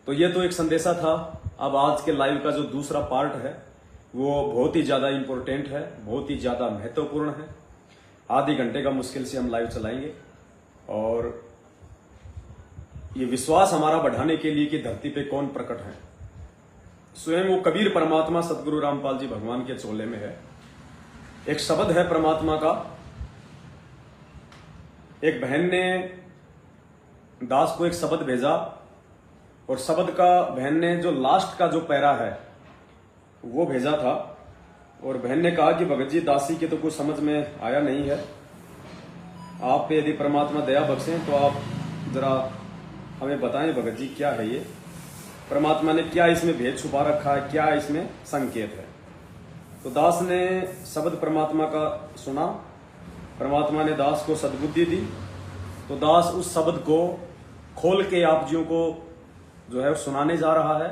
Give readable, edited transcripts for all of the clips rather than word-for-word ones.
तो ये तो एक संदेशा था। अब आज के लाइव का जो दूसरा पार्ट है वो बहुत ही ज्यादा इंपॉर्टेंट है, बहुत ही ज्यादा महत्वपूर्ण है। आधे घंटे का मुश्किल से हम लाइव चलाएंगे और ये विश्वास हमारा बढ़ाने के लिए कि धरती पे कौन प्रकट है। स्वयं वो कबीर परमात्मा सतगुरु रामपाल जी भगवान के चोले में है। एक शब्द है परमात्मा का। एक बहन ने दास को एक शब्द भेजा और शब्द का बहन ने जो लास्ट का जो पैरा है वो भेजा था और बहन ने कहा कि भगत जी दासी के तो कुछ समझ में आया नहीं है, आप पे यदि परमात्मा दया बख्शें तो आप जरा हमें बताएं भगत जी क्या है ये, परमात्मा ने क्या इसमें भेद छुपा रखा है, क्या इसमें संकेत है। तो दास ने शब्द परमात्मा का सुना, परमात्मा ने दास को सद्बुद्धि दी। तो दास उस शब्द को खोल के आप जियों को जो है सुनाने जा रहा है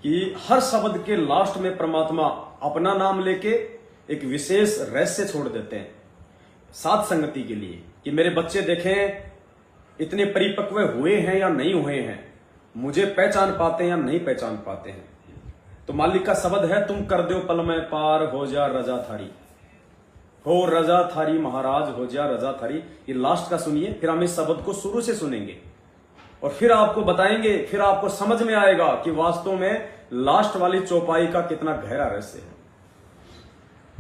कि हर शब्द के लास्ट में परमात्मा अपना नाम लेके एक विशेष रहस्य छोड़ देते हैं साथ संगति के लिए कि मेरे बच्चे देखें इतने परिपक्व हुए हैं या नहीं हुए हैं, मुझे पहचान पाते हैं या नहीं पहचान पाते हैं। तो मालिक का शब्द है, तुम कर दो पल में पार हो जा रजा थारी, हो रजा थारी महाराज हो जा रजा थारी। ये लास्ट का सुनिए, फिर हम इस शब्द को शुरू से सुनेंगे और फिर आपको बताएंगे, फिर आपको समझ में आएगा कि वास्तव में लास्ट वाली चौपाई का कितना गहरा रहस्य है।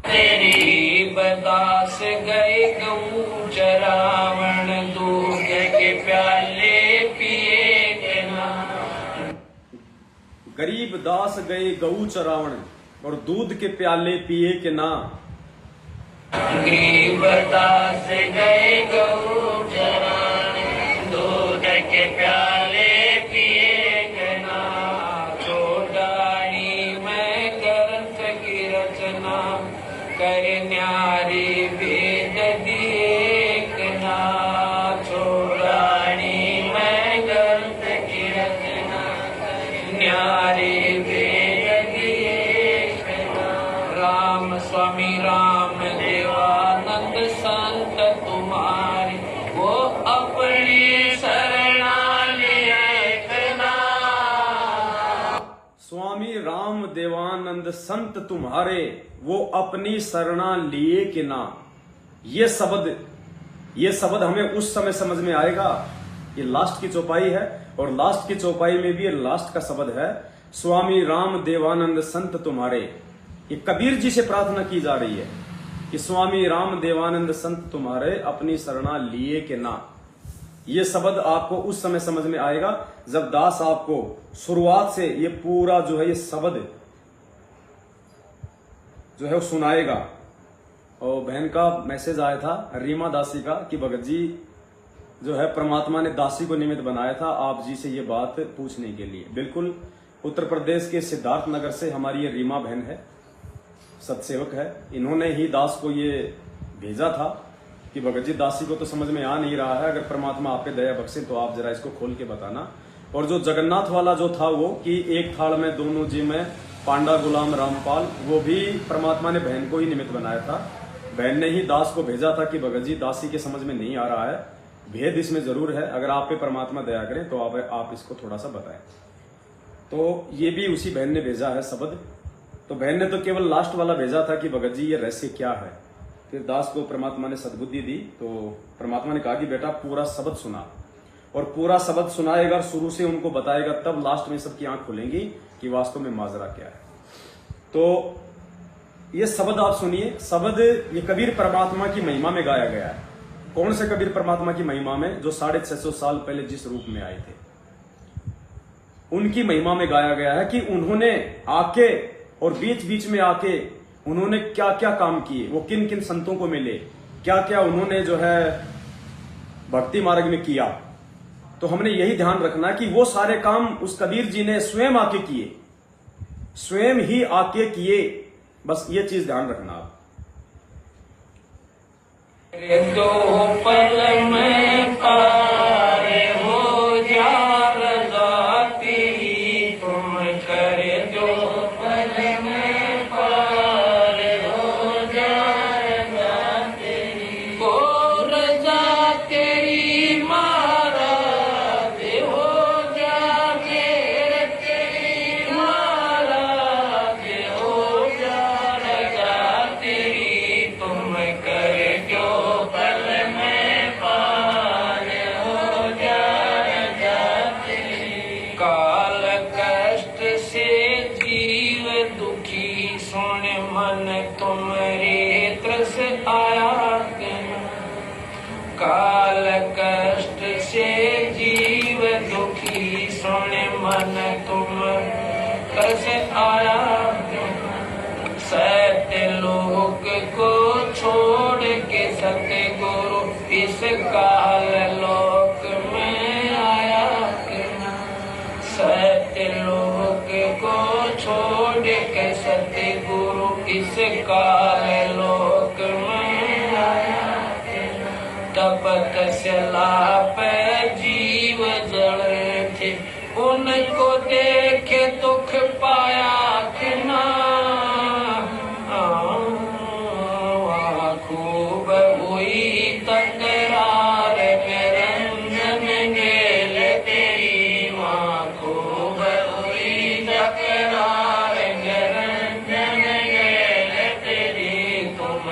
तेरी बदास गए गऊ चरावण, दूध के प्याले पिए के ना। गरीब दास गए गऊ चरावण और दूध के प्याले पिए के ना। गरीब दास गए गऊ चरावण, दूध के प्याले पिए के ना। छोड़ानी में ग्रंथ की रचना, कर न्यारी भेद दिए के ना। छोड़ानी में ग्रंथ की रचना, न्यारी भेद दिए के ना। राम स्वामी राम देवानंद संत तुम्हारी, वो अपनी शरणा लिए के ना। स्वामी राम देवानंद संत तुम्हारे, वो अपनी शरणा लिए कि ना। ये शब्द हमें उस समय समझ में आएगा। ये लास्ट की चौपाई है और लास्ट की चौपाई में भी ये लास्ट का शब्द है, स्वामी राम देवानंद संत तुम्हारे। ये कबीर जी से प्रार्थना की जा रही है कि स्वामी राम देवानंद संत तुम्हारे, अपनी शरणा लिए कि ना। ये शब्द आपको उस समय समझ में आएगा जब दास आपको शुरुआत से ये पूरा जो है ये शब्द जो है वो सुनाएगा। और बहन का मैसेज आया था रीमा दासी का कि भगत जी जो है परमात्मा ने दासी को निमित्त बनाया था आप जी से ये बात पूछने के लिए। बिल्कुल, उत्तर प्रदेश के सिद्धार्थ नगर से हमारी ये रीमा बहन है, सत्सेवक है। इन्होंने ही दास को ये भेजा था कि भगत जी दासी को तो समझ में आ नहीं रहा है, अगर परमात्मा आप पे दया बख्शे तो आप जरा इसको खोल के बताना। और जो जगन्नाथ वाला जो था वो कि एक थाल में दोनों जी में पांडा गुलाम रामपाल, वो भी परमात्मा ने बहन को ही निमित्त बनाया था। बहन ने ही दास को भेजा था कि भगत जी दासी के समझ में नहीं आ रहा है, भेद इसमें जरूर है, अगर आप पे परमात्मा दया करें तो आप इसको थोड़ा सा बताएं। तो ये भी उसी बहन ने भेजा है शब्द। तो बहन ने तो केवल लास्ट वाला भेजा था कि भगत जी ये रहस्य क्या है। फिर दास को परमात्मा ने सद्बुद्धि दी तो परमात्मा ने कहा कि बेटा पूरा शब्द सुना, और पूरा शब्द सुनाएगा, शुरू से उनको बताएगा, तब लास्ट में सबकी आंख खुलेंगी कि वास्तव में माजरा क्या है। तो ये शब्द आप सुनिए। शब्द ये कबीर परमात्मा की महिमा में गाया गया है। कौन से कबीर परमात्मा की महिमा में? जो 650 साल पहले जिस रूप में आए थे उनकी महिमा में गाया गया है कि उन्होंने आके और बीच बीच में आके उन्होंने क्या क्या काम किए, वो किन किन संतों को मिले, क्या क्या उन्होंने जो है भक्ति मार्ग में किया। तो हमने यही ध्यान रखना कि वो सारे काम उस कबीर जी ने स्वयं आके किए, स्वयं ही आके किए। बस ये चीज ध्यान रखना आप। दो पल में पार हो जा रज़ा तेरी, तुम करे दो पल में पार हो जा रज़ा तेरी। हो रज़ा तेरी महाराज, हो जा मेरे सुन मन तुम कैसे आया सत्य लोक को छोड़ के सतगुरु इस काल लोक में आया सत्य लोक को छोड़ के सतगुरु इस काल लोक में आया तपस्या पे जीव जड़े थे उनको देखे दुख पाया कि ना खूब हुई तकरार निरंजन गेल तेरी माँ खूब हुई तकरार निरंजन गेल तेरी तुम।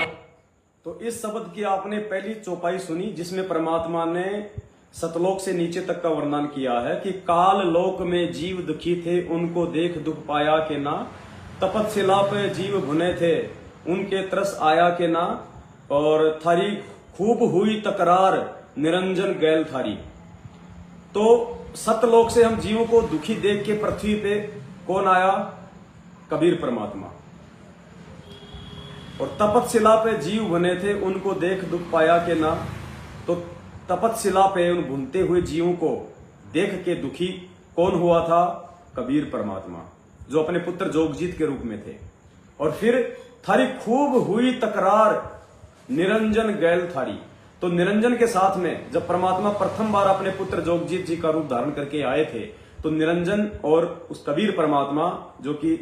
तो इस शब्द की आपने पहली चौपाई सुनी जिसमें परमात्मा ने सतलोक से नीचे तक का वर्णन किया है कि काल लोक में जीव दुखी थे उनको देख दुख पाया के ना तपस्या पे जीव भुने थे उनके तरस आया के ना और थारी खूब हुई तकरार निरंजन गैल थारी। तो सतलोक से हम जीवों को दुखी देख के पृथ्वी पे कौन आया? कबीर परमात्मा। और तपस्या पे जीव बने थे उनको देख दुख पाया के ना तो तपस्या पे उन भूनते हुए जीवों को देख के दुखी कौन हुआ था? कबीर परमात्मा जो अपने पुत्र जोगजीत के रूप में थे। और फिर थारी खूब हुई तकरार निरंजन गैल थारी। तो निरंजन के साथ में जब परमात्मा प्रथम बार अपने पुत्र जोगजीत जी का रूप धारण करके आए थे तो निरंजन और उस कबीर परमात्मा जो कि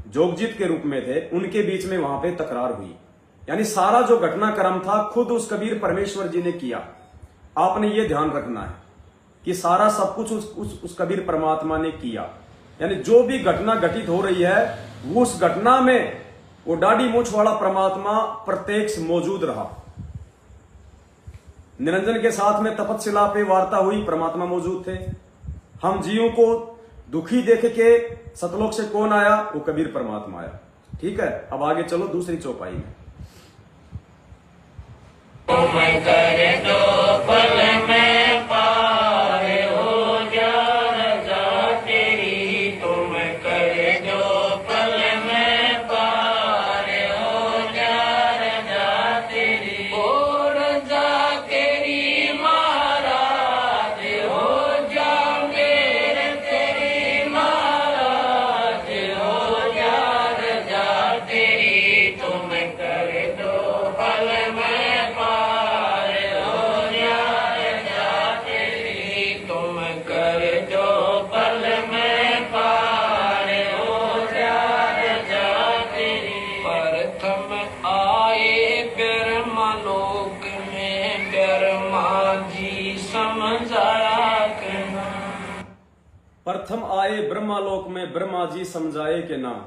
जोगजीत के रूप में थे उनके बीच में वहां पे तकरार हुई। यानी सारा जो घटनाक्रम था खुद उस कबीर परमेश्वर जी ने किया। आपने ये ध्यान रखना है कि सारा सब कुछ उस कबीर परमात्मा ने किया। यानी जो भी घटना घटित हो रही है वो उस घटना में वो डाढ़ी मूछ वाला परमात्मा प्रत्यक्ष मौजूद रहा। निरंजन के साथ में तपस्या पे वार्ता हुई, परमात्मा मौजूद थे। हम जीवों को दुखी देख के सतलोक से कौन आया? वो कबीर परमात्मा आया। ठीक है, अब आगे चलो दूसरी चौपाई में। प्रथम आए ब्रह्मालोक में ब्रह्मा जी समझाए के नाम।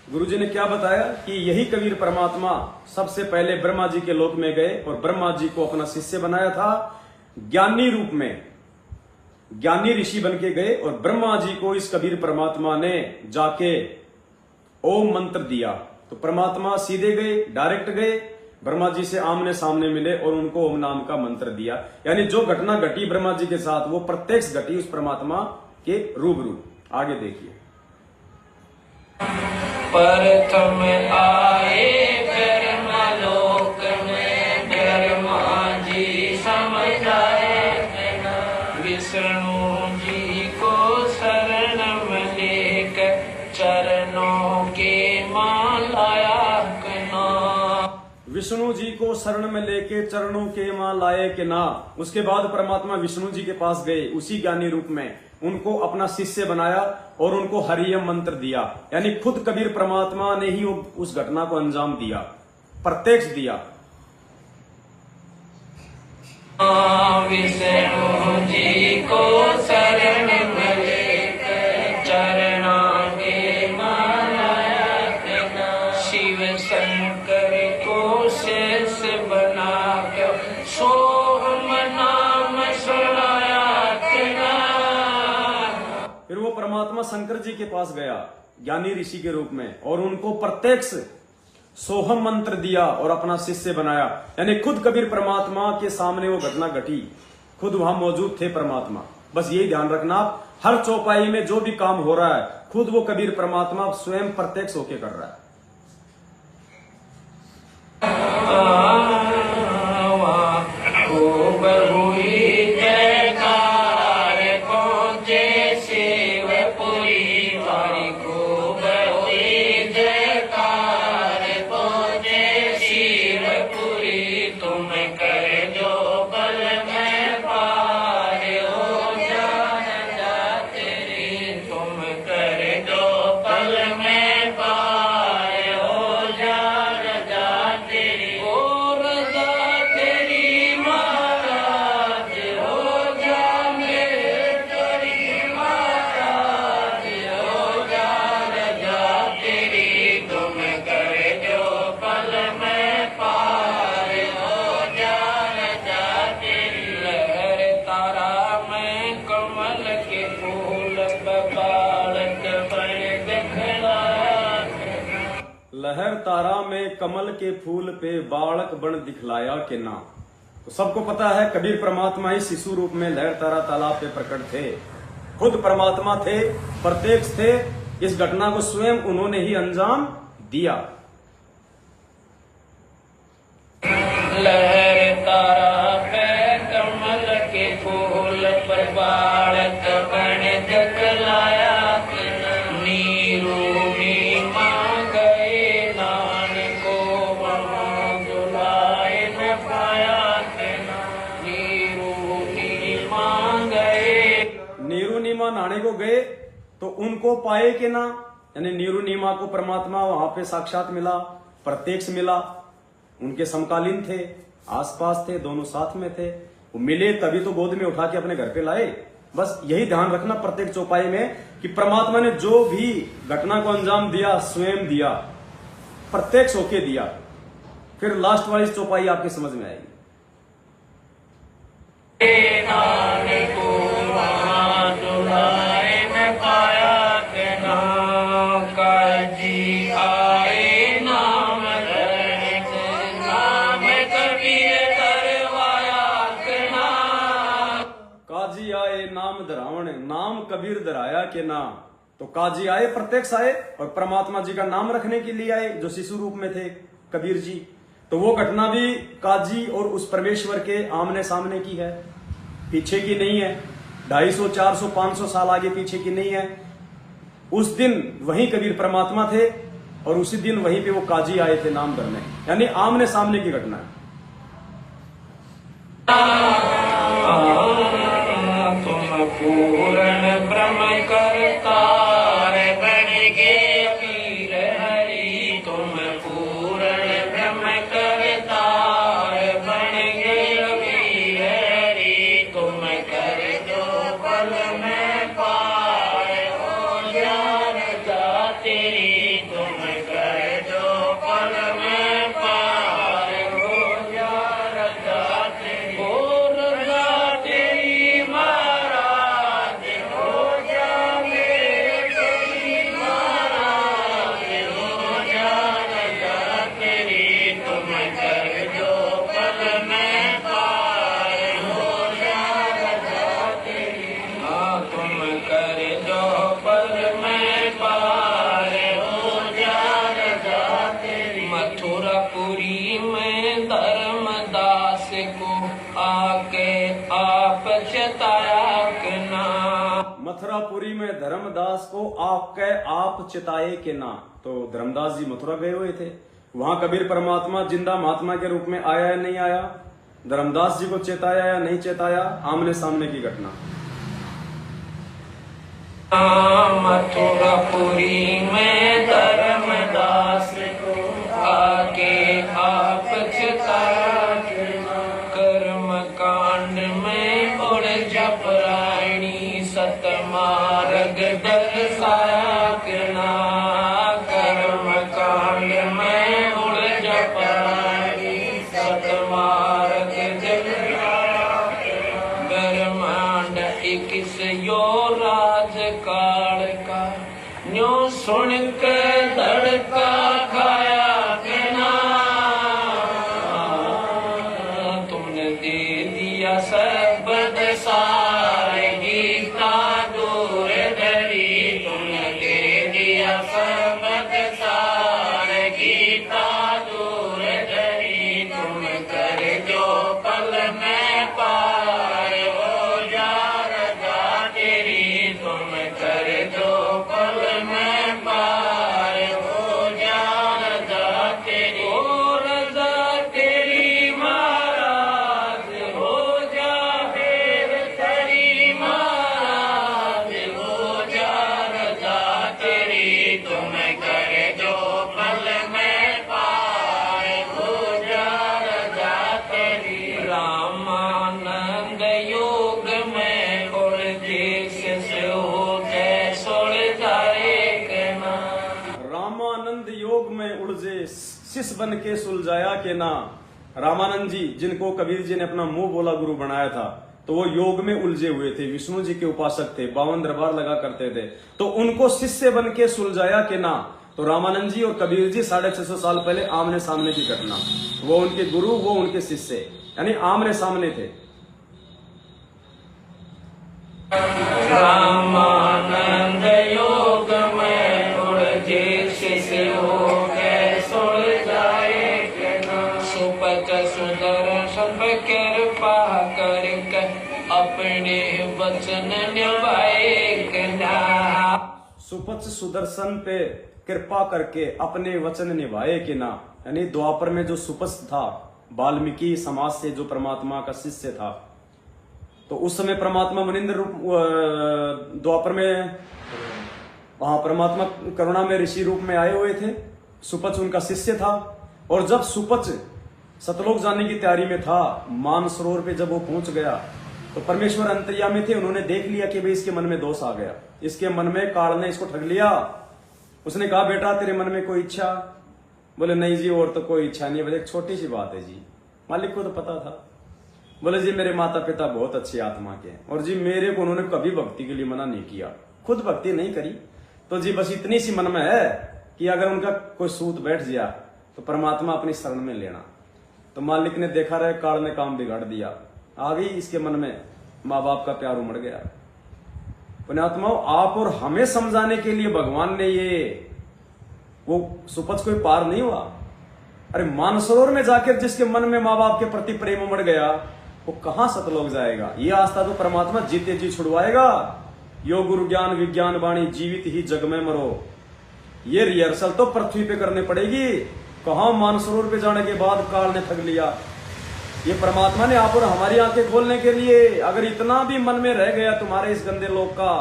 गुरु जी ने क्या बताया कि यही कबीर परमात्मा सबसे पहले ब्रह्मा जी के लोक में गए और ब्रह्मा जी को अपना शिष्य बनाया था। ज्ञानी रूप में ज्ञानी ऋषि बन के गए और ब्रह्मा जी को इस कबीर परमात्मा ने जाके ओम मंत्र दिया। तो परमात्मा सीधे गए, डायरेक्ट गए, ब्रह्मा जी से आमने सामने मिले और उनको ओम नाम का मंत्र दिया। यानी जो घटना घटी ब्रह्मा जी के साथ वो प्रत्यक्ष घटी उस परमात्मा के रूबरू। आगे देखिए। प्रथम आए ब्रह्मलोक में ब्रह्मा जी समझाए विष्णु जी को शरण में लेकर चरणों के मालाया विष्णु जी को शरण में लेके चरणों के मां लाए के ना। उसके बाद परमात्मा विष्णु जी के पास गए उसी ज्ञानी रूप में, उनको अपना शिष्य बनाया और उनको हरियम मंत्र दिया। यानी खुद कबीर परमात्मा ने ही उस घटना को अंजाम दिया, प्रत्यक्ष दिया। विष्णु जी को शरण में लेकर चरणों के मालाया शिव शंकर को शेष बनाकर सोहम नाम सुनाया। फिर वो परमात्मा शंकर जी के पास गया ज्ञानी ऋषि के रूप में और उनको प्रत्यक्ष सोहम मंत्र दिया और अपना शिष्य बनाया। यानी खुद कबीर परमात्मा के सामने वो घटना घटी, खुद वहां मौजूद थे परमात्मा। बस यही ध्यान रखना आप, हर चौपाई में जो भी काम हो रहा है खुद वो कबीर परमात्मा स्वयं प्रत्यक्ष होके कर रहा है। लहर तारा में कमल के फूल पे बालक बन दिखलाया के ना। तो सबको पता है कबीर परमात्मा ही शिशु रूप में लहर तारा तालाब पे प्रकट थे, खुद परमात्मा थे, प्रत्यक्ष थे। इस घटना को स्वयं उन्होंने ही अंजाम दिया। लहर तारा पे कमल के फूल पर बालक बन दिखलाया, नीरू नीमा गए नानक को वहाँ जुलाए न पाया, नीरू नीमा गए। नीरू नीमा नहाने को गए तो उनको पाए के ना, यानी नीरू नीमा को परमात्मा वहां पे साक्षात मिला, प्रत्यक्ष मिला, उनके समकालीन थे, आसपास थे, दोनों साथ में थे। वो मिले तभी तो गोद में उठा के अपने घर पे लाए। बस यही ध्यान रखना प्रत्येक चौपाई में कि परमात्मा ने जो भी घटना को अंजाम दिया स्वयं दिया, प्रत्यक्ष होके दिया। फिर लास्ट वाली चौपाई आपकी समझ में आएगी। काजी आए नाम धरावण, नाम कबीर धराया के ना। तो काजी आए, प्रत्यक्ष आए और परमात्मा जी का नाम रखने के लिए आए, जो शिशु रूप में थे कबीर जी। तो वो घटना भी काजी और उस परमेश्वर के आमने सामने की है, पीछे की नहीं है। 250, 400, 500 साल आगे पीछे की नहीं है। उस दिन वहीं कबीर परमात्मा थे और उसी दिन वहीं पे वो काजी आए थे नाम धरने, यानी आमने सामने की घटना है। तुम पूर्ण ब्रह्म करतार बन गे वीर हरि, तुम पूर्ण ब्रह्म करतार बन गे वीर हरि, तुम कर दो पल में पार हो ज्ञान जा तेरी, तुम कर दो पल में पार हो ज्ञान जा तेरी, हो रजा तेरी महाराज हो जा मेरी महाराज हो ज्ञान जा तेरी, तुम कर दो पल में पार हो ज्ञान जा तेरी, हाँ तुम कर दो पल में पार हो ज्ञान जा तेरी। मथुरापुरी में धर्मदास को आके आप चताया के ना, मथुरापुरी में धर्मदास को आपके आप चिताए के ना। तो धर्मदास जी मथुरा गए हुए थे, वहां कबीर परमात्मा जिंदा महात्मा के रूप में आया या नहीं आया, धर्मदास जी को चेताया या नहीं चेताया, आमने सामने की घटना। मथुरापुरी में धर्मदास को आके आप चताया के ना, कर्म कांड में उड़ जप रानी सतमार्ग दर्शाया के ना, कर्म कांड में उड़ जप रानी सतमार्ग दर्शाया के ना, ब्रह्मांड 21 यो राजकाल का न्यो सुन के धड़का खाया के ना, तुमने दे दिया सब सारगी शिष्य बन के सुलझाया के ना। रामानंद जी, जिनको कबीर जी ने अपना मुंह बोला गुरु बनाया था, तो वो योग में उलझे हुए थे, विष्णु जी के उपासक थे, 52 दरबार लगा करते थे, तो उनको शिष्य बन के सुलझाया के ना। तो रामानंद जी और कबीर जी 650 साल पहले आमने सामने की घटना, वो उनके गुरु, वो उनके शिष्य, यानी आमने सामने थे। रामानंद योग में उलझे शिष्य हो गए सुलझाए के ना। सुपथ सुदर्शन पे कृपा करके अपने वचन निभाए के ना। सुपथ सुदर्शन पे कृपा करके अपने वचन निभाए के ना। यानी द्वापर में जो सुपथ था, वाल्मीकि समाज से जो परमात्मा का शिष्य था, तो उस समय परमात्मा मुनिंद्र रूप, द्वापर में वहां परमात्मा करुणा में ऋषि रूप में आए हुए थे। सुपथ उनका शिष्य था, और जब सुपथ सतलोक जाने की तैयारी में था, मानसरोवर पे जब वो पहुंच गया, तो परमेश्वर अंतर्यामी थे, उन्होंने देख लिया कि भाई इसके मन में दोष आ गया, इसके मन में काल ने इसको ठग लिया। उसने कहा, बेटा तेरे मन में कोई इच्छा? बोले, नहीं जी, और तो कोई इच्छा नहीं। बोले, एक छोटी सी बात है जी, मालिक को तो पता था। बोले, जी मेरे माता पिता बहुत अच्छी आत्मा के हैं, और जी मेरे को उन्होंने कभी भक्ति के लिए मना नहीं किया, खुद भक्ति नहीं करी, तो जी बस इतनी सी मन में है कि अगर उनका कोई सूत बैठ गया तो परमात्मा अपनी शरण में लेना। तो मालिक ने देखा रहे, काल ने काम बिगाड़ दिया, आ गई इसके मन में माँ बाप का प्यार उमड़ गया। पुण्यात्माओं, आप और हमें समझाने के लिए भगवान ने वो सुपथ कोई पार नहीं हुआ। अरे मानसरोवर में जाकर जिसके मन में माँ बाप के प्रति प्रेम उमड़ गया, वो कहां सतलोक जाएगा? ये आस्था तो परमात्मा जीते जी छुड़वाएगा। यो गुरु ज्ञान विज्ञान वाणी, जीवित ही जग में मरो। ये रिहर्सल तो पृथ्वी पे करनी पड़ेगी। कहां मानसरोवर पे जाने के बाद काल ने ठग लिया। ये परमात्मा ने आप और हमारी आंखें खोलने के लिए, अगर इतना भी मन में रह गया तुम्हारे इस गंदे लोक का,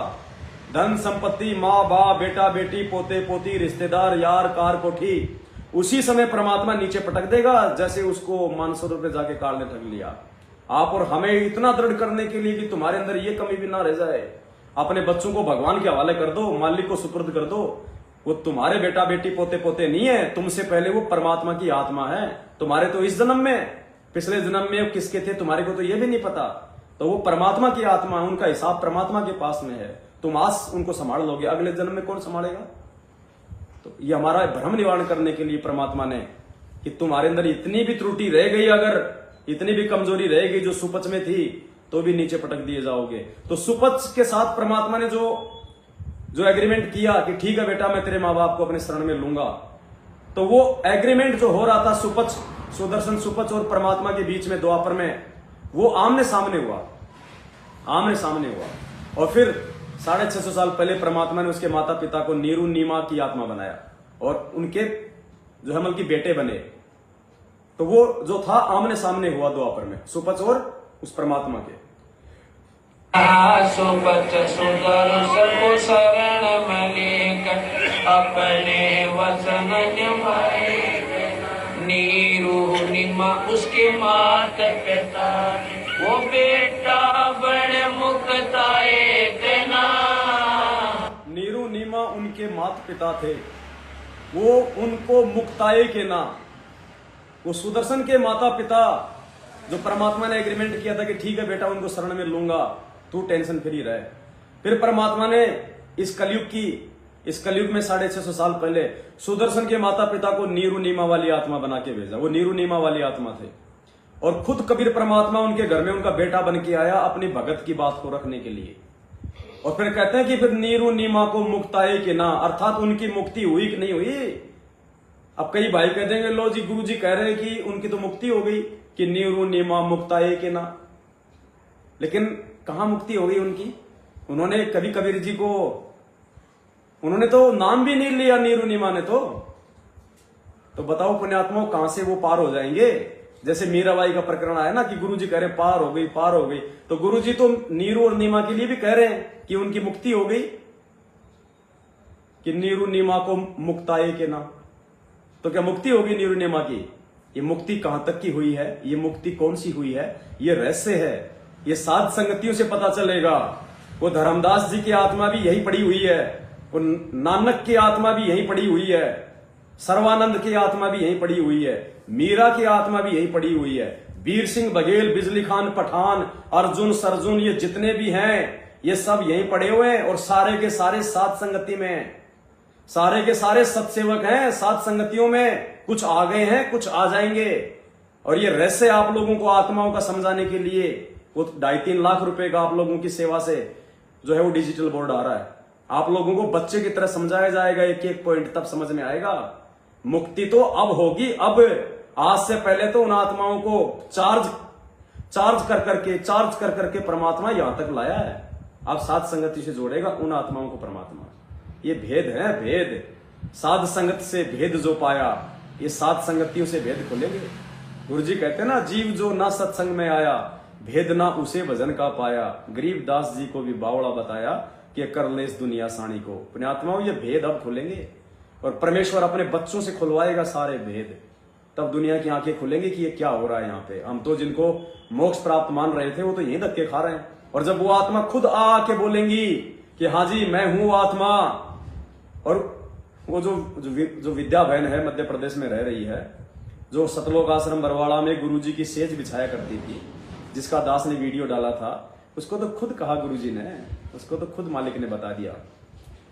धन संपत्ति, माँ बाप, बेटा बेटी, पोते पोती, रिश्तेदार, यार, कार, कोठी, उसी समय परमात्मा नीचे पटक देगा, जैसे उसको मानसरोवर पे जाके काल ने ठग लिया। आप और हमें इतना दृढ़ करने के लिए कि तुम्हारे अंदर ये कमी भी ना रह जाए, अपने बच्चों को भगवान के हवाले कर दो, मालिक को सुपुर्द कर दो। वो तुम्हारे बेटा बेटी पोते पोते नहीं है, तुमसे पहले वो परमात्मा की आत्मा है। तुम्हारे तो इस जन्म में, पिछले जन्म में किसके थे तुम्हारे को तो ये भी नहीं पता। तो वो परमात्मा की आत्मा, उनका हिसाब परमात्मा के पास में है। तुम आज उनको संभाल लोगे, अगले जन्म में कौन संभालेगा? तो ये हमारा भ्रम निवारण करने के लिए परमात्मा ने, कि तुम्हारे अंदर इतनी भी त्रुटि रह गई, अगर इतनी भी कमजोरी रह गई जो सुपथ में थी, तो भी नीचे पटक दिए जाओगे। तो सुपथ के साथ परमात्मा ने जो एग्रीमेंट किया कि ठीक है बेटा, मैं तेरे माँ बाप को अपने शरण में लूंगा, तो वो एग्रीमेंट जो हो रहा था सुपथ, सुदर्शन सुपथ और परमात्मा के बीच में द्वापर में, वो आमने सामने हुआ, आमने सामने हुआ। और फिर 650 साल पहले परमात्मा ने उसके माता पिता को नीरू नीमा की आत्मा बनाया, और उनके जो हमल की बेटे बने। तो वो जो था आमने सामने हुआ द्वापर में, सुपथ और उस परमात्मा के। सुपथ सुदर्शन को शरण में लेकर अपने वचन निभाए। नीरू निमा उसके माता पिता, वो बेटा बड़ मुक्ताए के ना। नीरू नीमा उनके माता पिता थे, वो उनको मुक्ताए के ना। वो सुदर्शन के माता पिता, जो परमात्मा ने एग्रीमेंट किया था कि ठीक है बेटा, उनको शरण में लूंगा, तू टेंशन फ्री रहे। फिर परमात्मा ने इस कलयुग में 650 साल पहले सुदर्शन के माता पिता को नीरू नीमा वाली आत्मा बना के भेजा। वो नीरू नीमा वाली आत्मा थे, और खुद कबीर परमात्मा उनके घर में उनका बेटा बन के आया अपनी भगत की बात को रखने के लिए। और फिर कहते हैं कि फिर नीरू नीमा को मुक्ताए के ना, अर्थात उनकी मुक्ति हुई कि नहीं हुई। अब कई भाई कह देंगे, लो जी गुरु जी कह रहे हैं कि उनकी तो मुक्ति हो गई, कि नीरू नीमा मुक्ताए के ना, लेकिन कहां मुक्ति हो गई उनकी? उन्होंने कभी कबीर जी को, उन्होंने तो नाम भी नहीं लिया नीरू नीमा ने। तो बताओ पुण्यात्माओं, कहां से वो पार हो जाएंगे? जैसे मीराबाई का प्रकरण आया ना कि गुरु जी कह रहे पार हो गई, पार हो गई, तो गुरु जी तो नीरू और नीमा के लिए भी कह रहे हैं कि उनकी मुक्ति हो गई, कि नीरू नीमा को मुक्ताए के ना। तो क्या मुक्ति होगी नीरू नीमा की? ये मुक्ति कहां तक की हुई है, ये मुक्ति कौन सी हुई है, ये रहस्य है, ये साध संगतियों से पता चलेगा। वो धर्मदास जी की आत्मा भी यही पड़ी हुई है, वो नानक की आत्मा भी यही पड़ी हुई है, सर्वानंद की आत्मा भी यहीं पड़ी हुई है, मीरा की आत्मा भी यहीं पड़ी हुई है, वीर सिंह बघेल, बिजली खान पठान, अर्जुन सरजुन, ये जितने भी हैं ये सब यहीं पड़े हुए हैं और सारे के सारे सात संगति में हैं। सारे के सारे सत्सेवक हैं सात संगतियों में, कुछ आ गए हैं कुछ आ जाएंगे। और ये रहस्य आप लोगों को आत्माओं का समझाने के लिए वो 2.5-3 लाख रुपए का आप लोगों की सेवा से जो है वो डिजिटल बोर्ड आ रहा है। आप लोगों को बच्चे की तरह समझाया जाएगा एक एक पॉइंट, तब समझ में आएगा। मुक्ति तो अब होगी, अब आज से पहले तो उन आत्माओं को चार्ज कर करके परमात्मा यहां तक लाया है। अब सात संगति से जोड़ेगा उन आत्माओं को परमात्मा। ये भेद है, भेद। साध संगत से भेद जो पाया, ये सात संगतियों से भेद खोलेंगे। गुरु जी कहते हैं ना, जीव जो ना सत्संग में आया, भेद ना उसे भजन का पाया। गरीबदास जी को भी बावड़ा बताया कि कर ले इस दुनिया साणी को। पुण्यात्माओं, ये भेद अब खुलेंगे और परमेश्वर अपने बच्चों से खुलवाएगा सारे भेद। तब दुनिया की आंखें खुलेंगी कि ये क्या हो रहा है यहाँ पे। हम तो जिनको मोक्ष प्राप्त मान रहे थे वो तो यही धक्के खा रहे हैं। और जब वो आत्मा खुद आके बोलेंगी कि हाँ जी मैं हूं आत्मा, और वो जो विद्या बहन है मध्य प्रदेश में रह रही है, जो सतलोक आश्रम बरवाड़ा में गुरुजी की सेज बिछाया करती थी, जिसका दास ने वीडियो डाला था, उसको तो खुद कहा गुरुजी ने, उसको तो खुद मालिक ने बता दिया।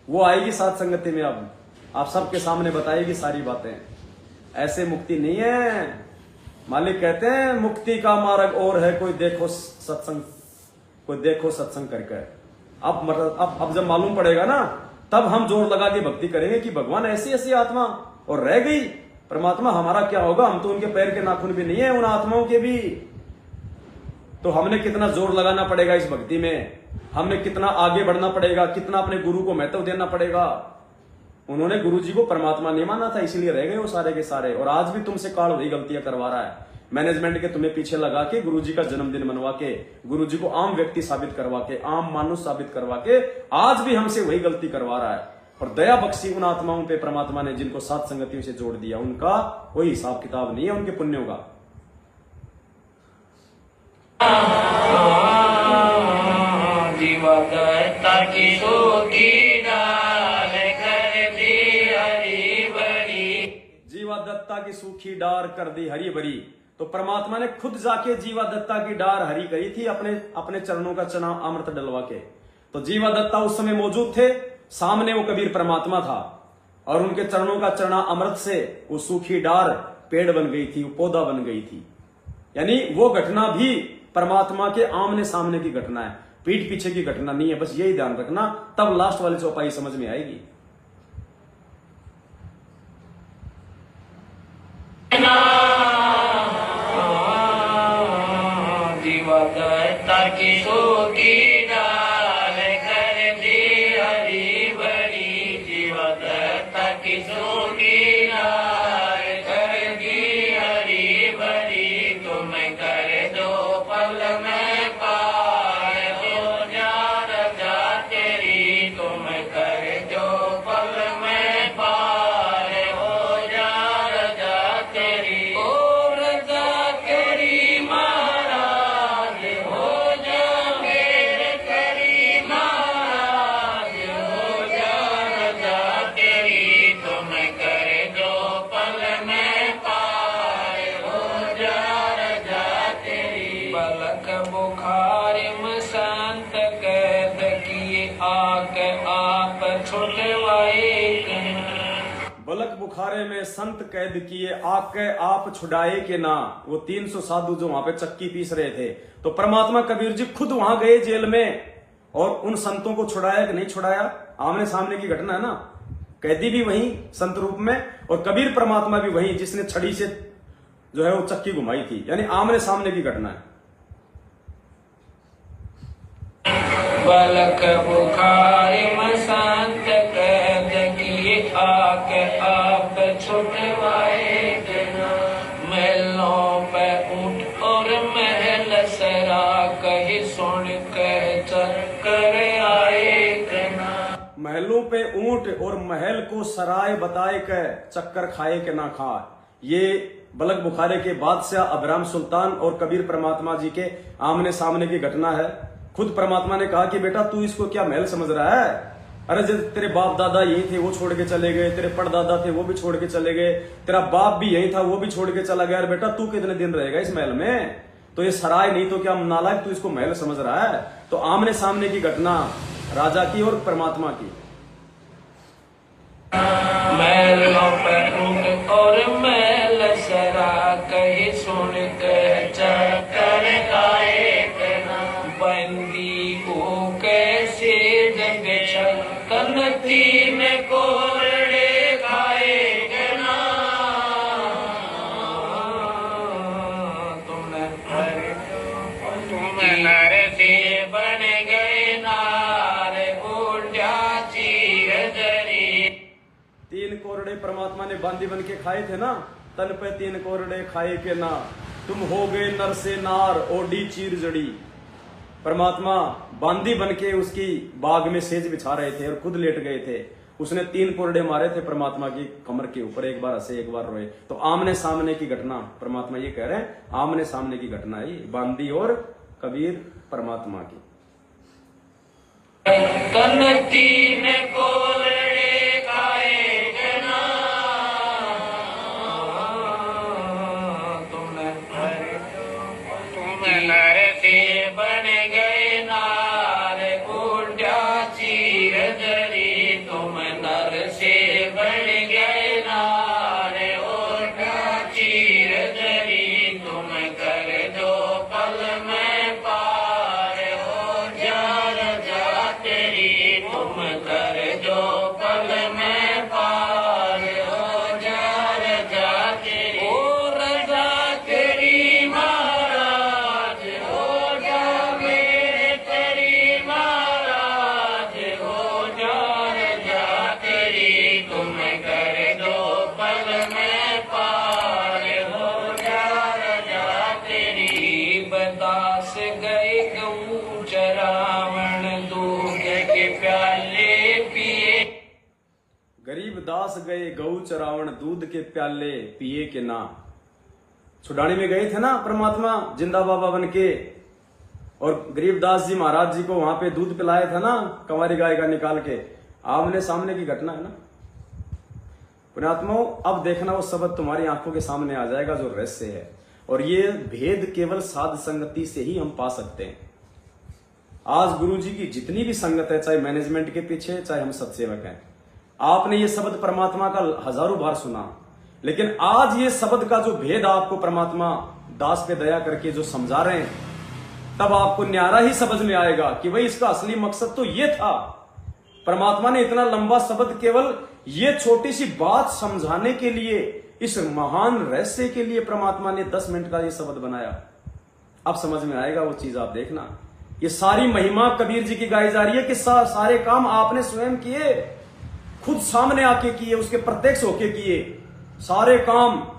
वो आएगी सात संगति में, अब आप सबके सामने बताएगी सारी बातें। ऐसे मुक्ति नहीं है। मालिक कहते हैं मुक्ति का मार्ग और है, कोई देखो सत्संग करके। अब जब मालूम पड़ेगा ना, तब हम जोर लगा के भक्ति करेंगे कि भगवान ऐसी ऐसी आत्मा और रह गई परमात्मा, हमारा क्या होगा। हम तो उनके पैर के नाखून भी नहीं है, उन आत्माओं के भी। तो हमने कितना जोर लगाना पड़ेगा इस भक्ति में, हमने कितना आगे बढ़ना पड़ेगा, कितना अपने गुरु को महत्व देना पड़ेगा। उन्होंने गुरु जी को परमात्मा नहीं माना था, इसीलिए रह गए वो सारे के सारे। और आज भी तुमसे काल वही गलतियां करवा रहा है, मैनेजमेंट के तुम्हें पीछे लगा के, गुरु जी का जन्मदिन मनवा के, गुरु जी को आम व्यक्ति साबित करवा के, आम मानुष साबित करवा के, आज भी हमसे वही गलती करवा रहा है। और दया बख्शी उन आत्माओं पे परमात्मा ने जिनको सात संगतियों से जोड़ दिया, उनका कोई हिसाब किताब नहीं है, उनके पुण्यों का। जीवा दत्ता की सूखी डार कर दी हरी भरी। तो परमात्मा ने खुद जाके जीवा दत्ता की डार हरी करी थी, अपने चरणों का चना अमृत डलवा के। तो जीवा दत्ता उस समय मौजूद थे, सामने वो कबीर परमात्मा था, और उनके चरणों का चना अमृत से वो सूखी डार पेड़ बन गई थी, वो पौधा बन गई थी। यानी वो घटना भी परमात्मा के आमने सामने की घटना है, पीठ पीछे की घटना नहीं है। बस यही ध्यान रखना, तब लास्ट वाली चौपाई समझ में आएगी। की सूखी डाल कर दी हरी भरी, जीवा दत्ता की सूखी डाल कर दी हरी भरी। तुम कर दो पल में पार हो जा रजा तेरी, तुम कर दो पल में पार हो जा रजा तेरी। ओ रजा तेरी महाराज हो बलक बुखारे में संत कैद किए, आके आप छुड़ाए के ना। वो 300 साधु जो वहां पे चक्की पीस रहे थे, तो परमात्मा कबीर जी खुद वहां गए जेल में, और उन संतों को छुड़ाया कि नहीं छुड़ाया, आमने सामने की घटना है ना। कैदी भी वही संत रूप में, और कबीर परमात्मा भी वही जिसने छड़ी से जो है वो चक्की घुमाई थी, यानी आमने सामने की घटना है। बलक बुखारी मसंत कैद किए, आके आप छुटवाए देना। महलों पे ऊंट और महल सरा, कही सुन के चक्कर आए देना। महलों पे ऊंट और महल को सराय बताए के चक्कर खाए के ना खा। ये बलक बुखारे के बादशाह अबराम सुल्तान और कबीर परमात्मा जी के आमने सामने की घटना है। खुद परमात्मा ने कहा कि बेटा तू इसको क्या महल समझ रहा है, अरे जब तेरे बाप दादा यही थे वो छोड़ के चले गए, तेरे परदादा थे वो भी छोड़ के चले गए, तेरा बाप भी यही था वो भी छोड़ के चला गया, अरे बेटा तू कितने दिन रहेगा इस महल में? तो ये सराय नहीं तो क्या नालायक तू इसको महल समझ रहा है? तो आमने सामने की घटना राजा की और परमात्मा की। महलों पर ऊंट और महल सरा कही सुन कर चक्कर खाए तना, बंदी को कैसे जग तन तीन कोरड़े खाए तना। तुम नर से बन गए नार उल्टा चीर जरी। 3 कोरड़े परमात्मा ने बांदी बन के खाए थे ना, तन पे 3 कोरड़े खाए के ना, तुम हो गए नर से नार ओडी चीर जड़ी। परमात्मा बांदी बन के उसकी बाग में सेज बिछा रहे थे और खुद लेट गए थे। उसने 3 कोरड़े मारे थे परमात्मा की कमर के ऊपर, एक बार हंसे एक बार रोए। तो आमने सामने की घटना परमात्मा ये कह रहे हैं, आमने सामने की घटना है बांदी और कबीर परमात्मा की। तन तीन कोरड़े खाए जना, तुम नर से बन गए नार उल्टा चीर जरी। तुम नर से बन गए नार उल्टा चीर जरी। तुम कर दो पल में पार हो जा रजा तेरी। तुम कर दो पल में पार हो जा रजा तेरी। ओ रजा तेरी महाराज हो जा मेरे तेरी महाराज हो जा रजा तेरी। तुम कर दो पल में पार हो जा रजा तेरी। बदास गए गऊ चरावण दूध के प्याले पिए। गरीब दास गए गऊ चरावण दूध के प्याले पिए के ना। छुड़ाने में गए थे ना परमात्मा जिंदा बाबा बन के, और गरीबदास जी महाराज जी को वहां पे दूध पिलाया था ना कंवारी गाय का निकाल के। आमने सामने की घटना है ना पुण्यात्माओं। अब देखना वो शब्द तुम्हारी आंखों के सामने आ जाएगा जो रहस्य है, और ये भेद केवल साध संगति से ही हम पा सकते हैं। आज गुरु जी की जितनी भी संगत है, चाहे मैनेजमेंट के पीछे चाहे हम सत्सेवक हैं, आपने ये शब्द परमात्मा का हजारों बार सुना, लेकिन आज ये शब्द का जो भेद आपको परमात्मा दास पे दया करके जो समझा रहे हैं, तब आपको न्यारा ही समझ में आएगा कि भाई इसका असली मकसद तो ये था। परमात्मा ने इतना लंबा शब्द केवल ये छोटी सी बात समझाने के लिए, इस महान रहस्य के लिए परमात्मा ने 10 मिनट का ये शब्द बनाया। अब समझ में आएगा वो चीज, आप देखना। ये सारी महिमा कबीर जी की गाई जा रही है कि सारे काम आपने स्वयं किए, खुद सामने आके किए, उसके प्रत्यक्ष होके किए सारे काम।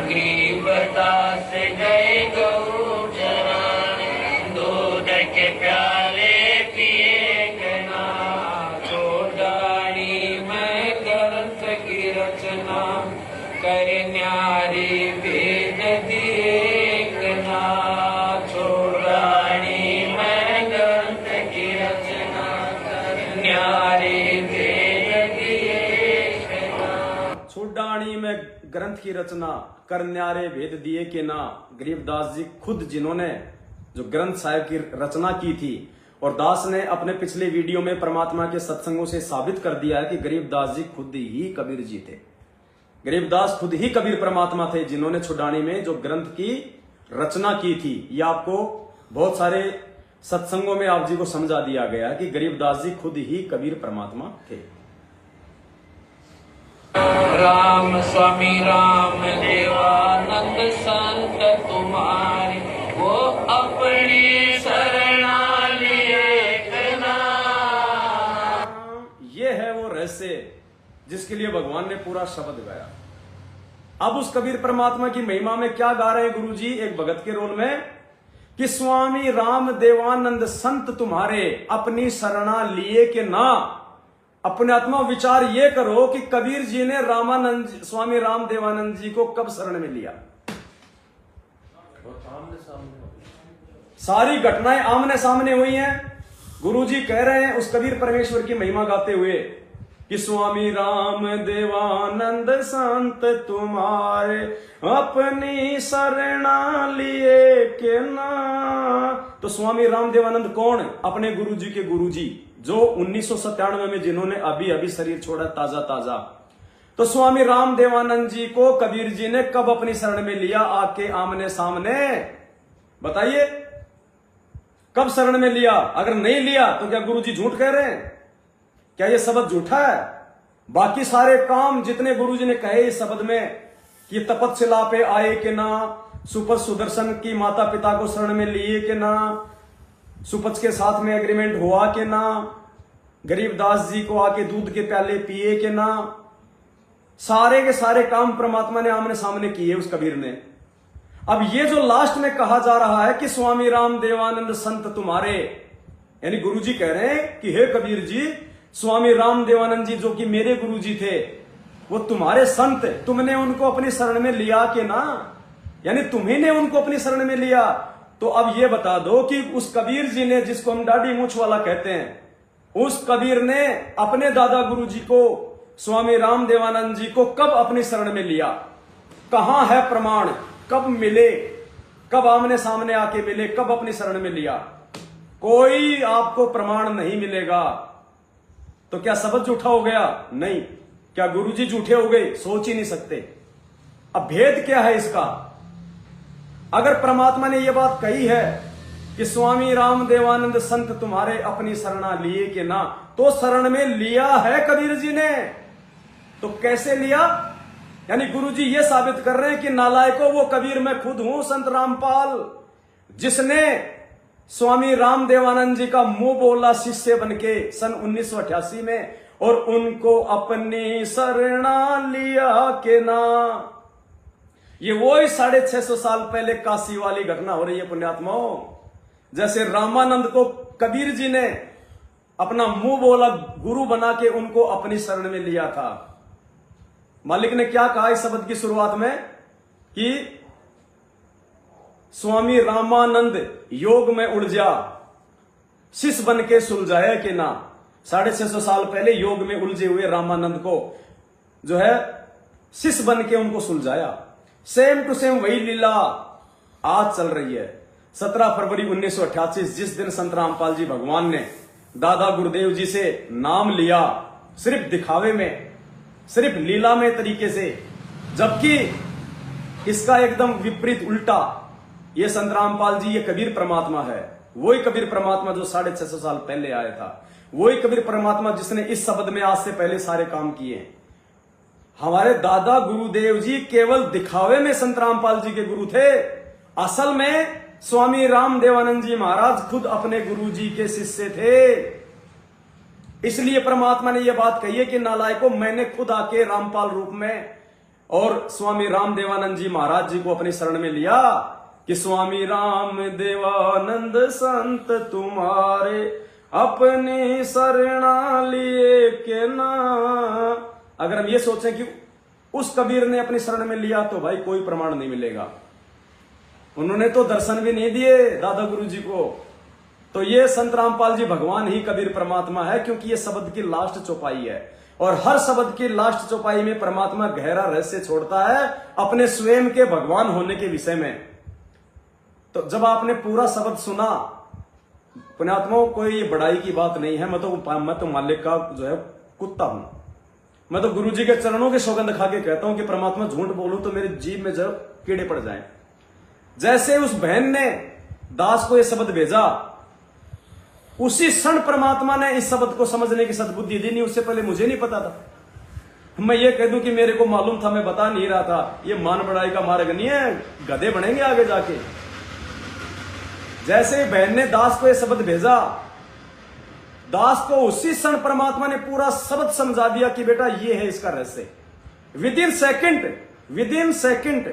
गरीबदास गए गऊ चराने दूध के प्याले पिए गना। छोड़ानी में ग्रंथ की रचना कर न्यारी वेद दिए गना। छोड़ानी में ग्रंथ की रचना कर न्यारी वेद दिए गना। छुड़ानी में ग्रंथ की रचना कर न्यारे भेद दिए के ना। गरीबदास जी खुद जिन्होंने जो ग्रंथ साहिब की रचना की थी, और दास ने अपने पिछले वीडियो में परमात्मा के सत्संगों से साबित कर दिया है कि गरीबदास जी खुद ही कबीर जी थे। गरीबदास खुद ही कबीर परमात्मा थे जिन्होंने छुड़ानी में जो ग्रंथ की रचना की थी। यह आपको बहुत सारे सत्संगों में आप जी को समझा दिया गया कि गरीबदास जी खुद ही कबीर परमात्मा थे। राम स्वामी राम देवानंद संत तुम्हारे वो अपनी शरणा लिए करना। ये है वो रहस्य जिसके लिए भगवान ने पूरा शब्द गाया। अब उस कबीर परमात्मा की महिमा में क्या गा रहे हैं गुरु जी एक भगत के रोल में, कि स्वामी राम देवानंद संत तुम्हारे अपनी शरणा लिए के ना। अपने आत्मा विचार ये करो कि कबीर जी ने रामानंद स्वामी राम देवानंद जी को कब शरण में लिया? सारी घटनाएं आमने सामने हुई हैं। गुरुजी कह रहे हैं उस कबीर परमेश्वर की महिमा गाते हुए कि स्वामी राम देवानंद संत तुम्हारे अपनी शरणा लिए के ना। तो स्वामी राम देवानंद कौन? अपने गुरुजी के गुरुजी, जो 1997 में जिन्होंने अभी अभी शरीर छोड़ा ताजा ताजा। तो स्वामी राम देवानंद जी को कबीर जी ने कब अपनी शरण में लिया? आके आमने सामने, बताइए कब शरण में लिया? अगर नहीं लिया तो क्या गुरुजी झूठ कह रहे हैं? क्या ये शब्द झूठा है? बाकी सारे काम जितने गुरुजी ने कहे इस शब्द में कि तपस्या पे आए कि ना, सुपच सुदर्शन की माता पिता को शरण में लिए कि ना, सुपच के साथ में एग्रीमेंट हुआ कि ना, गरीबदास जी को आके दूध के प्याले पिए कि ना, सारे के सारे काम परमात्मा ने आमने सामने किए उस कबीर ने। अब ये जो लास्ट में कहा जा रहा है कि स्वामी राम देवानंद संत तुम्हारे, यानी गुरुजी कह रहे हैं कि हे कबीर जी, स्वामी राम देवानंद जी जो कि मेरे गुरुजी थे वो तुम्हारे संत, तुमने उनको अपनी शरण में लिया कि ना, यानी तुम्ही ने उनको अपनी शरण में लिया। तो अब ये बता दो कि उस कबीर जी ने, जिसको हम दाढ़ी मूछ वाला कहते हैं, उस कबीर ने अपने दादा गुरुजी को, स्वामी राम देवानंद जी को कब अपनी शरण में लिया? कहां है प्रमाण? कब मिले? कब आमने सामने आके मिले? कब अपनी शरण में लिया? कोई आपको प्रमाण नहीं मिलेगा। तो क्या शब्द झूठा हो गया? नहीं। क्या गुरुजी झूठे हो गए? सोच ही नहीं सकते। अब भेद क्या है इसका? अगर परमात्मा ने यह बात कही है कि स्वामी राम देवानंद संत तुम्हारे अपनी शरणा लिए कि ना, तो शरण में लिया है कबीर जी ने। तो कैसे लिया? यानी गुरुजी ये साबित कर रहे हैं कि नालायकों, वो कबीर मैं खुद हूं, संत रामपाल, जिसने स्वामी राम देवानंद जी का मुंह बोला शिष्य बनके सन 1988 में, और उनको अपनी शरणा लिया के ना। ये वो ही 650 साल पहले काशी वाली घटना हो रही है पुण्यात्माओं। जैसे रामानंद को कबीर जी ने अपना मुंह बोला गुरु बना के उनको अपनी शरण में लिया था। मालिक ने क्या कहा इस शब्द की शुरुआत में कि स्वामी रामानंद योग में उलझा, शिष्य बन के सुलझाया कि ना। 650 साल पहले योग में उलझे हुए रामानंद को जो है शिष्य बन के उनको सुलझाया। सेम टू सेम वही लीला आज चल रही है। 17 फरवरी 1988 जिस दिन संत रामपाल जी भगवान ने दादा गुरुदेव जी से नाम लिया, सिर्फ दिखावे में, सिर्फ लीला में तरीके से, जबकि इसका एकदम विपरीत उल्टा, ये संत रामपाल जी ये कबीर परमात्मा है। वही कबीर परमात्मा जो 650 साल पहले आया था, वही कबीर परमात्मा जिसने इस शब्द में आज से पहले सारे काम किए। हमारे दादा गुरुदेव जी केवल दिखावे में संत रामपाल जी के गुरु थे। असल में स्वामी राम देवानंद जी महाराज खुद अपने गुरु जी के शिष्य थे। इसलिए परमात्मा ने यह बात कही है कि नालायकों, मैंने खुद आके रामपाल रूप में और स्वामी राम देवानंद जी महाराज जी को अपनी शरण में लिया कि स्वामी राम देवानंद संत तुम्हारे अपनी शरणा लिए के ना। अगर हम ये सोचें कि उस कबीर ने अपनी शरण में लिया तो भाई कोई प्रमाण नहीं मिलेगा। उन्होंने तो दर्शन भी नहीं दिए दादा गुरु जी को। तो ये संत रामपाल जी भगवान ही कबीर परमात्मा है, क्योंकि ये शब्द की लास्ट चौपाई है और हर शब्द की लास्ट चौपाई में परमात्मा गहरा रहस्य छोड़ता है अपने स्वयं के भगवान होने के विषय में। तो जब आपने पूरा शब्द सुना, पुण्यात्माओं, कोई ये बड़ाई की बात नहीं है। मैं तो मालिक का जो है कुत्ता हूं। मैं तो गुरु जी के चरणों के सौगंध खा के कहता हूं कि परमात्मा झूठ बोलूं तो मेरी जीभ में जब कीड़े पड़ जाएं। जैसे उस बहन ने दास को यह शब्द भेजा, उसी क्षण परमात्मा ने इस शब्द को समझने की सद्बुद्धि दी। नहीं, उससे पहले मुझे नहीं पता था। मैं ये कह दूं कि मेरे को मालूम था, मैं बता नहीं रहा था, ये मान बढ़ाई का मार्ग नहीं है, गधे बनेंगे आगे जाके। जैसे बहन ने दास को यह शब्द भेजा, दास को उसी क्षण परमात्मा ने पूरा शब्द समझा दिया कि बेटा ये है इसका रहस्य। विद इन सेकंड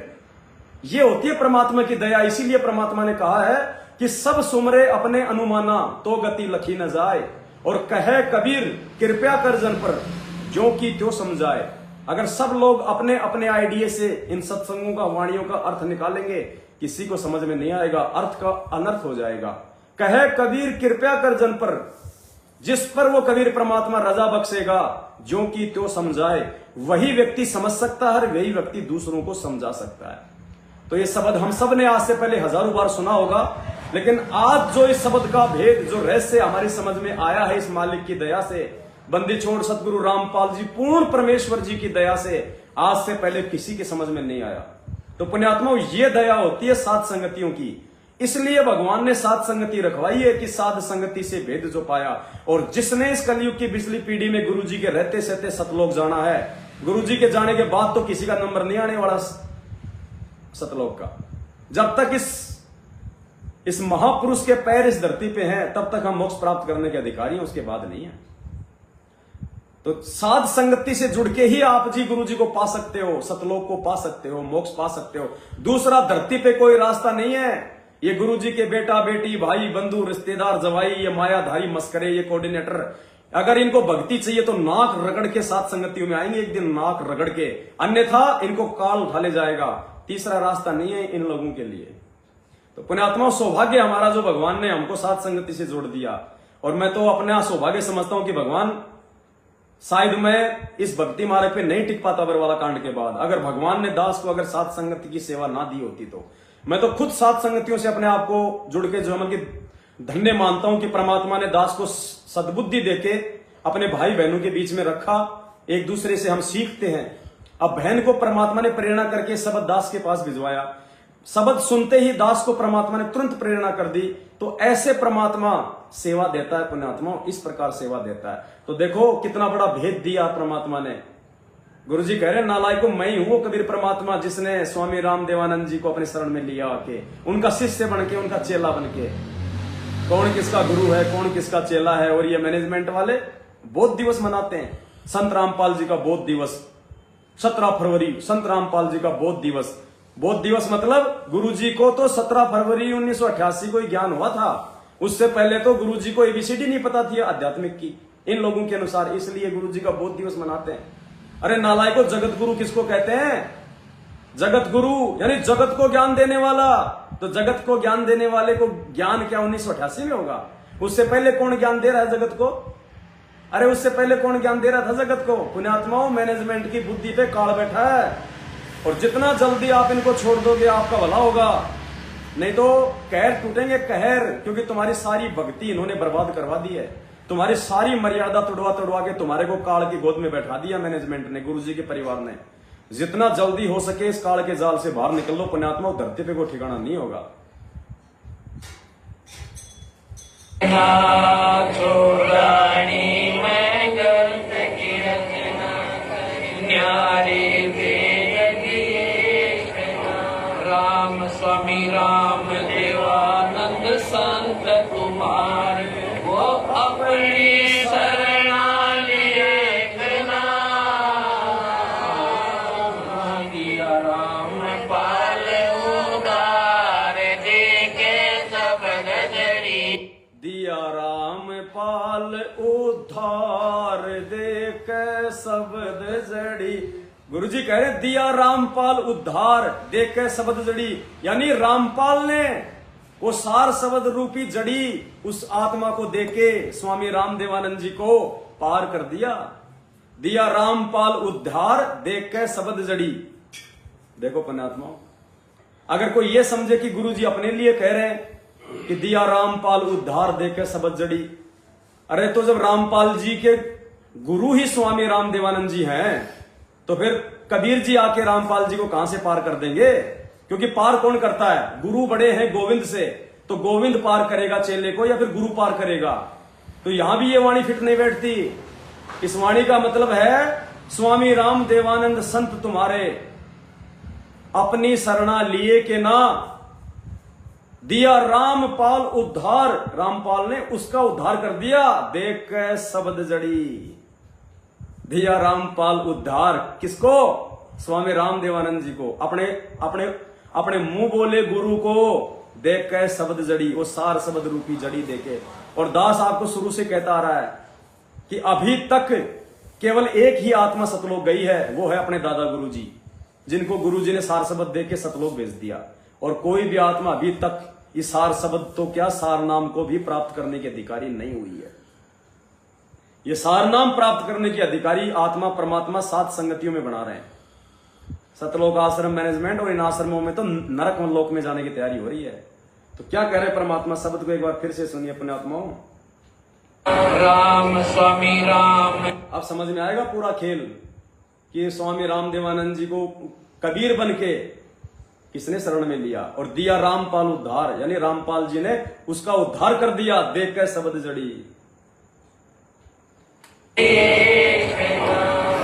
ये होती है परमात्मा की दया। इसीलिए परमात्मा ने कहा है कि सब सुमरे अपने अनुमाना तो गति लखी न जाए, और कहे कबीर कृपया कर जन पर जो की त्यों समझाए। अगर सब लोग अपने अपने आइडिया से इन सत्संगों का, वाणियों का अर्थ निकालेंगे, किसी को समझ में नहीं आएगा, अर्थ का अनर्थ हो जाएगा। कहे कबीर कृपया कर जन पर, जिस पर वो कबीर परमात्मा रजा बख्शेगा, जो कि त्यो समझाए, वही व्यक्ति समझ सकता है, वही व्यक्ति दूसरों को समझा सकता है। तो ये शब्द हम सब ने आज से पहले हजारों बार सुना होगा, लेकिन आज जो इस शब्द का भेद, जो रहस्य हमारी समझ में आया है इस मालिक की दया से, बंदी छोड़ सतगुरु रामपाल जी पूर्ण परमेश्वर जी की दया से, आज से पहले किसी की समझ में नहीं आया। तो पुण्यात्माओं, ये दया होती है साध संगतियों की। इसलिए भगवान ने साध संगति रखवाई है कि साध संगति से भेद जो पाया। और जिसने इस कलयुग की पिछली पीढ़ी में गुरु जी के रहते सहते सतलोक जाना है, गुरु जी के जाने के बाद तो किसी का नंबर नहीं आने वाला सतलोक का। जब तक इस महापुरुष के पैर इस धरती पे हैं, तब तक हम मोक्ष प्राप्त करने के अधिकारी हैं, उसके बाद नहीं है। तो साध संगति से जुड़ के ही आप जी गुरु जी को पा सकते हो, सतलोक को पा सकते हो, मोक्ष पा सकते हो। दूसरा धरती पे कोई रास्ता नहीं है। ये गुरु जी के बेटा बेटी, भाई बंधु, रिश्तेदार, जवाई, ये मायाधारी मस्करे, ये कोऑर्डिनेटर, अगर इनको भक्ति चाहिए तो नाक रगड़ के साध संगतियों में आएंगे एक दिन, नाक रगड़ के, अन्यथा इनको काल उठा ले जाएगा। तीसरा रास्ता नहीं है इन लोगों के लिए। तो पुण्यात्मा, सौभाग्य हमारा जो भगवान ने हमको साध संगति से जोड़ दिया। और मैं तो अपना सौभाग्य समझता हूं कि भगवान, शायद मैं इस भक्ति मार्ग पे नहीं टिक पाता बरवाला कांड के बाद, अगर भगवान ने दास को अगर साध संगति की सेवा ना दी होती तो। मैं तो खुद साध संगतियों से अपने आप को जुड़ के जो है धन्य मानता हूं कि परमात्मा ने दास को सद्बुद्धि देके अपने भाई बहनों के बीच में रखा। एक दूसरे से हम सीखते हैं। अब बहन को परमात्मा ने प्रेरणा करके शब्द दास के पास भिजवाया। शब्द सुनते ही दास को परमात्मा ने तुरंत प्रेरणा कर दी। तो ऐसे परमात्मा सेवा देता है पुण्यात्मा, इस प्रकार सेवा देता है। तो देखो कितना बड़ा भेद दिया परमात्मा ने। गुरु जी कह रहे नालायक को मैं ही हूं कबीर परमात्मा, जिसने स्वामी रामदेवानंद जी को अपने शरण में लिया आके, उनका शिष्य बन के, उनका चेला बन के। कौन किसका गुरु है, कौन किसका चेला है। और ये मैनेजमेंट वाले बोध दिवस मनाते हैं। संत रामपाल जी का बोध दिवस 17 फरवरी, संत रामपाल जी का बोध दिवस। बोध दिवस मतलब गुरु जी को तो 17 फरवरी 1988 को ही ज्ञान हुआ था। उससे पहले तो गुरु जी को एबीसीडी नहीं पता थी आध्यात्मिक की इन लोगों के अनुसार, इसलिए गुरु जी का बोध दिवस मनाते हैं। अरे नालायको, जगत गुरु किसको कहते हैं? जगत गुरु यानी जगत को ज्ञान देने वाला। तो जगत को ज्ञान देने वाले को ज्ञान क्या 1988 में होगा? उससे पहले कौन ज्ञान दे रहा है जगत को? अरे उससे पहले कौन ज्ञान दे रहा था जगत को? पुण्यात्माओं, मैनेजमेंट की बुद्धि पे काल बैठा है। और जितना जल्दी आप इनको छोड़ दोगे आपका भला होगा, नहीं तो कहर टूटेंगे कहर। क्योंकि तुम्हारी सारी भक्ति इन्होंने बर्बाद करवा दी है। तुम्हारी सारी मर्यादा तोड़वा के तुम्हारे को काल की गोद में बैठा दिया मैनेजमेंट ने, गुरुजी के परिवार ने। जितना जल्दी हो सके इस काल के जाल से बाहर निकल लो पुण्यात्मा, धरती पे कोई ठिकाना नहीं होगा। राम स्वामी राम देवानंद संत कुमार, वो अपनी शरणा लिए दिया राम पाल उधार देके सबद जड़ी। दिया राम पाल उद्धार देके शब्द जड़ी। गुरुजी कह रहे दिया रामपाल उद्धार देके शब्द जड़ी, यानी रामपाल ने वो सार शब्द रूपी जड़ी उस आत्मा को देके स्वामी रामदेवानंद जी को पार कर दिया। दिया रामपाल उद्धार देके शब्द जड़ी। देखो पुण्यात्मा, अगर कोई ये समझे कि गुरुजी अपने लिए कह रहे हैं कि दिया रामपाल उद्धार देके शब्द जड़ी, अरे तो जब रामपाल जी के गुरु ही स्वामी रामदेवानंद जी हैं, तो फिर कबीर जी आके रामपाल जी को कहां से पार कर देंगे? क्योंकि पार कौन करता है? गुरु बड़े हैं गोविंद से, तो गोविंद पार करेगा चेले को या फिर गुरु पार करेगा? तो यहां भी ये वाणी फिट नहीं बैठती। इस वाणी का मतलब है स्वामी रामदेवानंद संत तुम्हारे अपनी शरणा लिए के ना दिया रामपाल उद्धार। रामपाल ने उसका उद्धार कर दिया, देख के शब्द जड़ी। दिया रामपाल उद्धार किसको? स्वामी रामदेवानंद जी को। अपने अपने अपने मुंह बोले गुरु को देख के शब्द जड़ी, वो सार शब्द रूपी जड़ी देके। और दास आपको शुरू से कहता आ रहा है कि अभी तक केवल एक ही आत्मा सतलोक गई है, वो है अपने दादा गुरु जी, जिनको गुरु जी ने सार शब्द दे के सतलोक भेज दिया। और कोई भी आत्मा अभी तक इस सार शब्द तो क्या सार नाम को भी प्राप्त करने की अधिकारी नहीं हुई है। ये सार नाम प्राप्त करने की अधिकारी आत्मा परमात्मा 7 संगतियों में बना रहे हैं। सतलोक आश्रम मैनेजमेंट, और इन आश्रमों में तो नरक लोक में जाने की तैयारी हो रही है। तो क्या कह रहे परमात्मा, शब्द को एक बार फिर से सुनिए अपने आत्माओं। राम स्वामी राम। अब समझ में आएगा पूरा खेल कि स्वामी राम देवानंद जी को कबीर बन के किसने शरण में लिया और दिया रामपाल उद्धार, यानी रामपाल जी ने उसका उद्धार कर दिया। देख कर शब्द जड़ी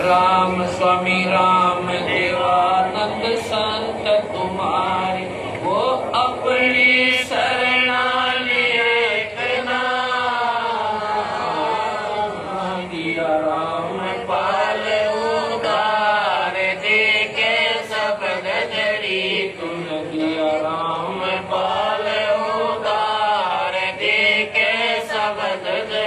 राम स्वामी राम देवानंद संत तुम्हारे, वो अपनी शरणा लिए दिया रामपाल उद्धार, देखे शब्द जड़ी तुम दिया रामपाल उद्धार, देखे शब्द जड़ी।